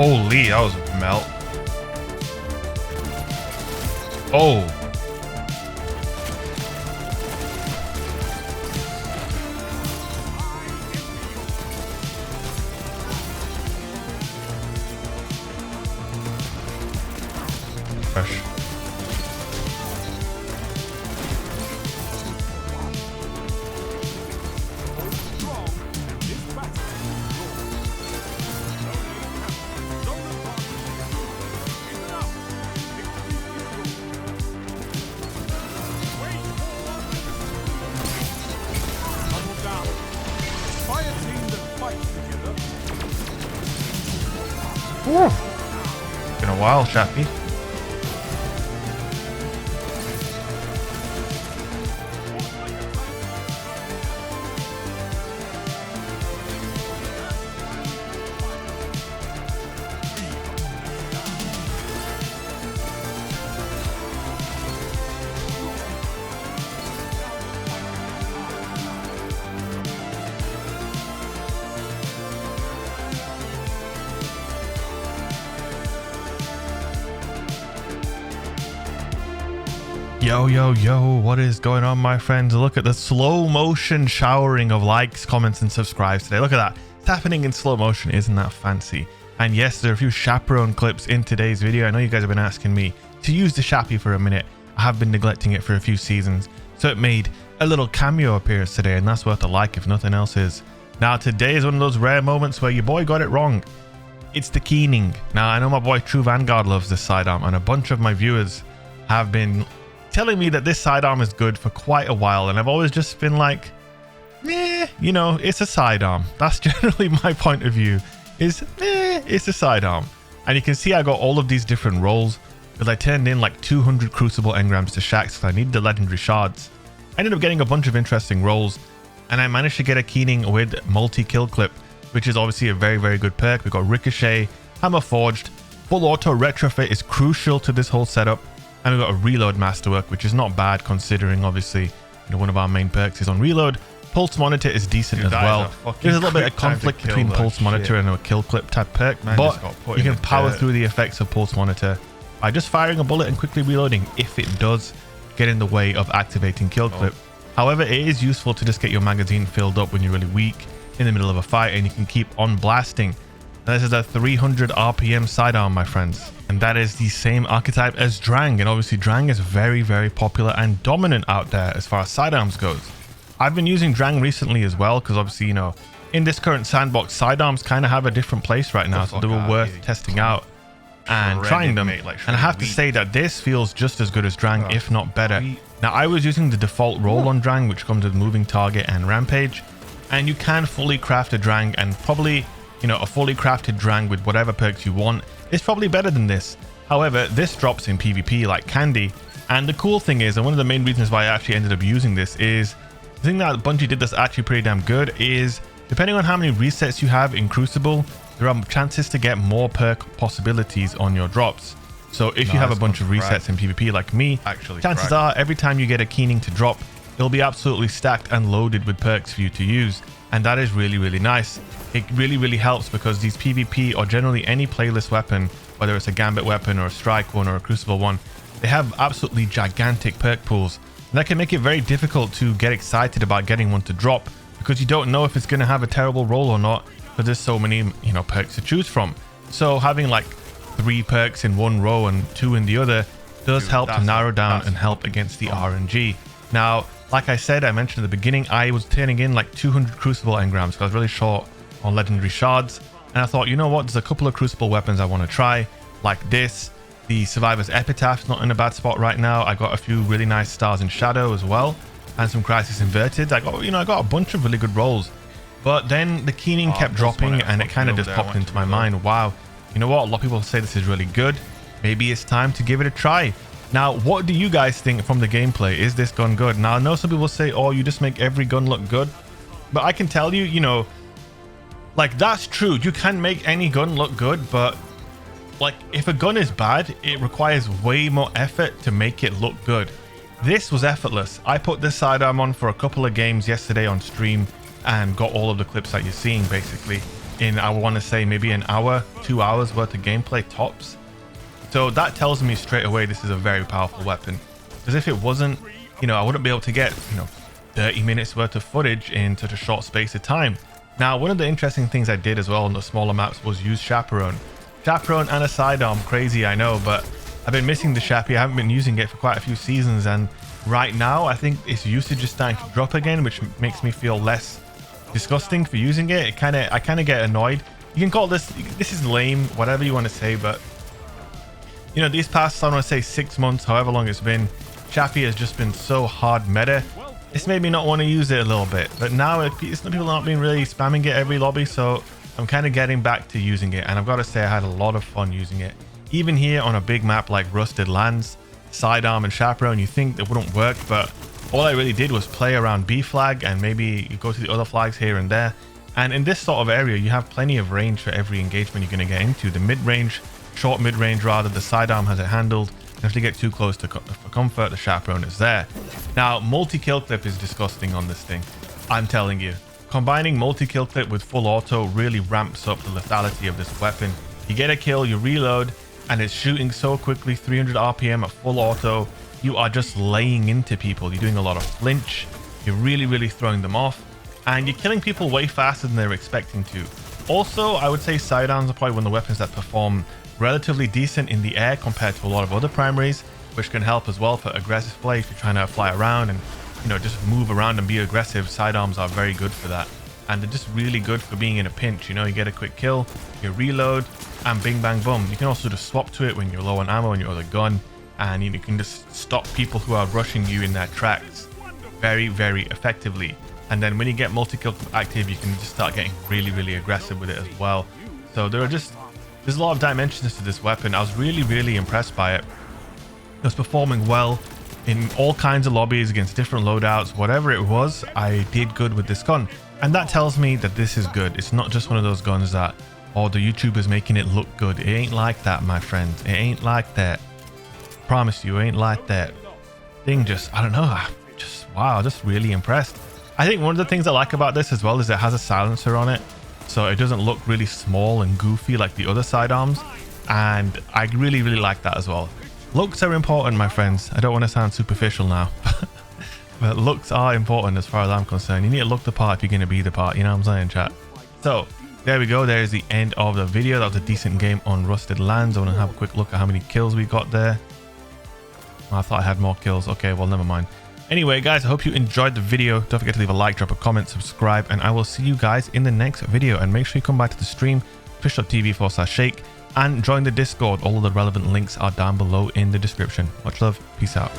Holy, that was a melt. Oh. Fresh. Ooh. Been a while, Shappy. Yo, what is going on, my friends? Look at the slow motion showering of likes, comments, and subscribes today. Look at that. It's happening in slow motion. Isn't that fancy? And yes, there are a few chaperone clips in today's video. I know you guys have been asking me to use the Shappy for a minute. I have been neglecting it for a few seasons, so it made a little cameo appearance today, and that's worth a like if nothing else is. Now, today is one of those rare moments where your boy got it wrong. It's the keening. Now, I know my boy True Vanguard loves this sidearm, and a bunch of my viewers have been telling me that this sidearm is good for quite a while, and I've always just been like, meh, you know, it's a sidearm. That's generally my point of view, is meh, it's a sidearm. And you can see I got all of these different rolls because I turned in like 200 crucible engrams to Shax because I needed the legendary shards. I ended up getting a bunch of interesting rolls, and I managed to get a keening with multi-kill clip, which is obviously a very, very good perk. We got ricochet, hammer forged, full auto retrofit is crucial to this whole setup. And we've got a reload masterwork, which is not bad considering, obviously, you know, one of our main perks is on reload. Pulse monitor is decent as well. There's a little bit of conflict between pulse monitor and a kill clip type perk, but you can power through the effects of pulse monitor by just firing a bullet and quickly reloading if it does get in the way of activating kill clip. However, it is useful to just get your magazine filled up when you're really weak in the middle of a fight, and you can keep on blasting. And this is a 300 RPM sidearm, my friends. And that is the same archetype as Drang. And obviously Drang is very, very popular and dominant out there as far as sidearms goes. I've been using Drang recently as well, because obviously, you know, in this current sandbox, sidearms kind of have a different place right now. So they were worth testing out and trying them. And I have to say that this feels just as good as Drang, if not better. Now, I was using the default roll on Drang, which comes with moving target and rampage. And you can fully craft a Drang, and probably, you know, a fully crafted Drang with whatever perks you want is probably better than this. However, this drops in PvP like candy. And the cool thing is, and one of the main reasons why I actually ended up using this is, the thing that Bungie did that's actually pretty damn good is, depending on how many resets you have in Crucible, there are chances to get more perk possibilities on your drops. So if you have a bunch of resets in PvP like me, chances are every time you get a keening to drop, it'll be absolutely stacked and loaded with perks for you to use. And that is really, really nice. It really, really helps because these PvP, or generally any playlist weapon, whether it's a Gambit weapon or a Strike one or a Crucible one, they have absolutely gigantic perk pools. And that can make it very difficult to get excited about getting one to drop, because you don't know if it's going to have a terrible roll or not, because there's so many, you know, perks to choose from. So having like 3 perks in one row and 2 in the other does help to narrow down and help against the RNG. Now, like I said, I mentioned at the beginning, I was turning in like 200 Crucible engrams because I was really short on legendary shards. And I thought, you know what, there's a couple of Crucible weapons I want to try, like this. The Survivor's Epitaph's not in a bad spot right now. I got a few really nice Stars in Shadow as well, and some Crisis Inverted. I got, you know, I got a bunch of really good rolls. But then the keening kept dropping, and it kind of just popped into my mind, wow, you know what, a lot of people say this is really good. Maybe it's time to give it a try. Now, what do you guys think from the gameplay? Is this gun good? Now, I know some people say, oh, you just make every gun look good. But I can tell you, you know, like, that's true. You can make any gun look good, but like, if a gun is bad, it requires way more effort to make it look good. This was effortless. I put this sidearm on for a couple of games yesterday on stream and got all of the clips that you're seeing, basically. in, I want to say, maybe an hour, 2 hours worth of gameplay tops. So that tells me straight away this is a very powerful weapon. Because if it wasn't, you know, I wouldn't be able to get, you know, 30 minutes worth of footage in such a short space of time. Now, one of the interesting things I did as well on the smaller maps was use Chaperone. Chaperone and a sidearm, crazy, I know, but I've been missing the Chappie. I haven't been using it for quite a few seasons, and right now I think its usage is starting to drop again, which makes me feel less disgusting for using it. I kind of get annoyed. You can call this is lame, whatever you want to say, but you know, these past, I want to say 6 months, however long it's been, Chappie has just been so hard meta. It's made me not want to use it a little bit, but now people aren't being really spamming it every lobby, so I'm kind of getting back to using it, and I've got to say I had a lot of fun using it. Even here on a big map like Rusted Lands, Sidearm and Chaperone, you think it wouldn't work, but all I really did was play around B flag and maybe you go to the other flags here and there. And in this sort of area, you have plenty of range for every engagement you're going to get into. The mid-range, short mid-range rather, the Sidearm has it handled. And if they get too close for comfort, the Chaperone is there. Now, multi-kill clip is disgusting on this thing. I'm telling you. Combining multi-kill clip with full auto really ramps up the lethality of this weapon. You get a kill, you reload, and it's shooting so quickly, 300 RPM at full auto. You are just laying into people. You're doing a lot of flinch. You're really throwing them off. And you're killing people way faster than they're expecting to. Also, I would say sidearms are probably one of the weapons that perform relatively decent in the air compared to a lot of other primaries, which can help as well for aggressive play if you're trying to fly around and, you know, just move around and be aggressive. Sidearms are very good for that. And they're just really good for being in a pinch. You know, you get a quick kill, you reload, and bing bang boom. You can also just swap to it when you're low on ammo on your other gun, and you can just stop people who are rushing you in their tracks very effectively. And then when you get multi-kill active, you can just start getting really aggressive with it as well. So there's a lot of dimensions to this weapon. I was really impressed by it. It was performing well in all kinds of lobbies against different loadouts. Whatever it was, I did good with this gun. And that tells me that this is good. It's not just one of those guns that, oh, the YouTuber's making it look good. It ain't like that, my friends. It ain't like that. Promise you, it ain't like that. Thing just, I don't know. Wow, just really impressed. I think one of the things I like about this as well is it has a silencer on it. So it doesn't look really small and goofy like the other sidearms. And I really like that as well. Looks are important, my friends. I don't want to sound superficial now. But looks are important as far as I'm concerned. You need to look the part if you're going to be the part. You know what I'm saying, chat? So there we go. There's the end of the video. That was a decent game on Rusted Lands. I want to have a quick look at how many kills we got there. Oh, I thought I had more kills. Okay, well, never mind. Anyway, guys, I hope you enjoyed the video. Don't forget to leave a like, drop a comment, subscribe, and I will see you guys in the next video. And make sure you come back to the stream, twitch.tv/shake, and join the Discord. All of the relevant links are down below in the description. Much love. Peace out.